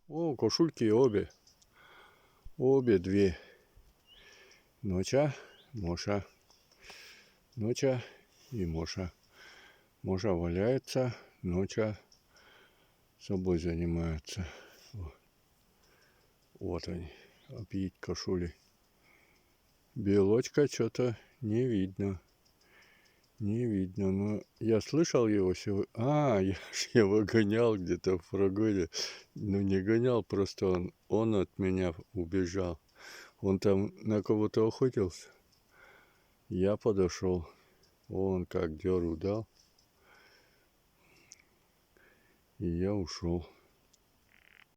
О, кошульки обе. Обе две. Ноча, Моша. Ноча и Моша. Моша валяется, Ноча собой занимается. Вот они, опить кошули. Белочка что-то не видно. Не видно, но я слышал его сегодня. Я ж его гонял где-то в прогоне. Ну, не гонял, просто он от меня убежал. Он там на кого-то охотился. Я подошел. Он как дёру дал. И я ушел.